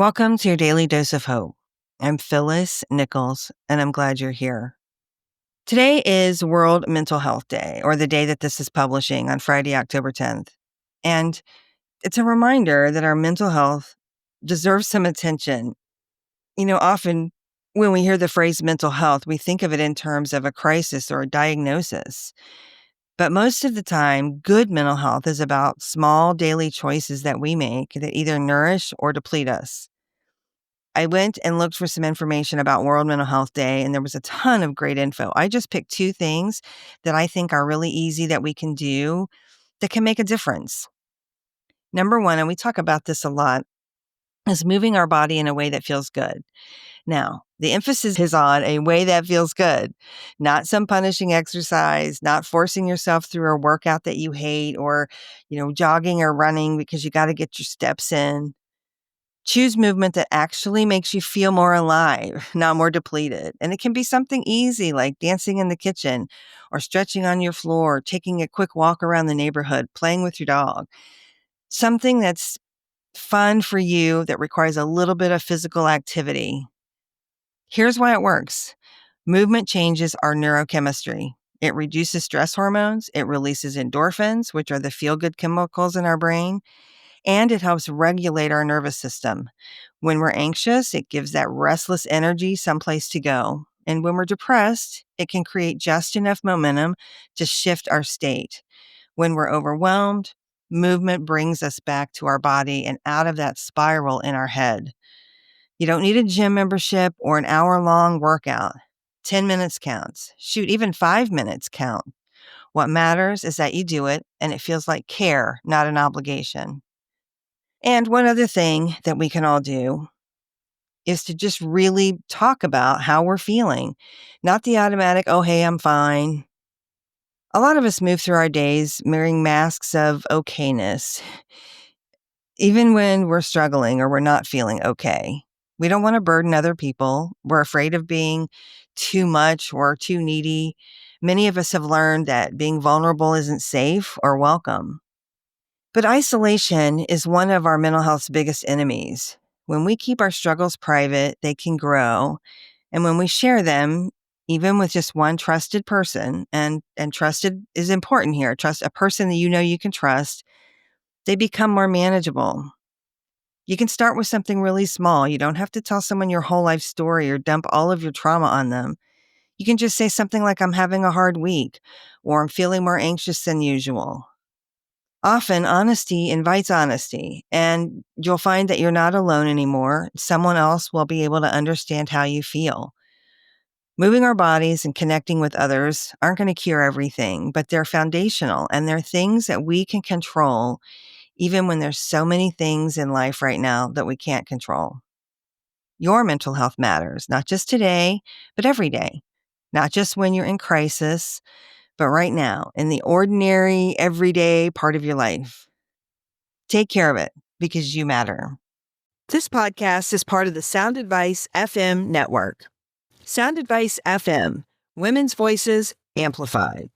Welcome to your daily dose of hope. I'm Phyllis Nichols, and I'm glad you're here. Today is World Mental Health Day, or the day that this is publishing on Friday, October 10th. And it's a reminder that our mental health deserves some attention. Often when we hear the phrase mental health, we think of it in terms of a crisis or a diagnosis. But most of the time, good mental health is about small daily choices that we make that either nourish or deplete us. I went and looked for some information about World Mental Health Day, and there was a ton of great info. I just picked two things that I think are really easy that we can do that can make a difference. Number one, and we talk about this a lot, is moving our body in a way that feels good. Now, the emphasis is on a way that feels good, not some punishing exercise, not forcing yourself through a workout that you hate or, jogging or running because you got to get your steps in. Choose movement that actually makes you feel more alive, not more depleted. And it can be something easy like dancing in the kitchen or stretching on your floor, taking a quick walk around the neighborhood, playing with your dog. Something that's fun for you that requires a little bit of physical activity. Here's why it works. Movement changes our neurochemistry. It reduces stress hormones. It releases endorphins, which are the feel-good chemicals in our brain. And it helps regulate our nervous system. When we're anxious, it gives that restless energy someplace to go. And when we're depressed, it can create just enough momentum to shift our state. When we're overwhelmed, movement brings us back to our body and out of that spiral in our head. You don't need a gym membership or an hour-long workout. 10 minutes counts. Shoot, even 5 minutes count. What matters is that you do it and it feels like care, not an obligation. And one other thing that we can all do is to just really talk about how we're feeling, not the automatic, oh, hey, I'm fine. A lot of us move through our days wearing masks of okayness, even when we're struggling or we're not feeling okay. We don't want to burden other people. We're afraid of being too much or too needy. Many of us have learned that being vulnerable isn't safe or welcome. But isolation is one of our mental health's biggest enemies. When we keep our struggles private, they can grow. And when we share them, even with just one trusted person, and trusted is important here, trust a person that you can trust, they become more manageable. You can start with something really small. You don't have to tell someone your whole life story or dump all of your trauma on them. You can just say something like, I'm having a hard week, or I'm feeling more anxious than usual. Often, honesty invites honesty, and you'll find that you're not alone anymore. Someone else will be able to understand how you feel. Moving our bodies and connecting with others aren't going to cure everything, but they're foundational, and they're things that we can control, even when there's so many things in life right now that we can't control. Your mental health matters, not just today, but every day. Not just when you're in crisis, but right now, in the ordinary, everyday part of your life. Take care of it because you matter. This podcast is part of the Sound Advice FM network. Sound Advice FM, women's voices amplified.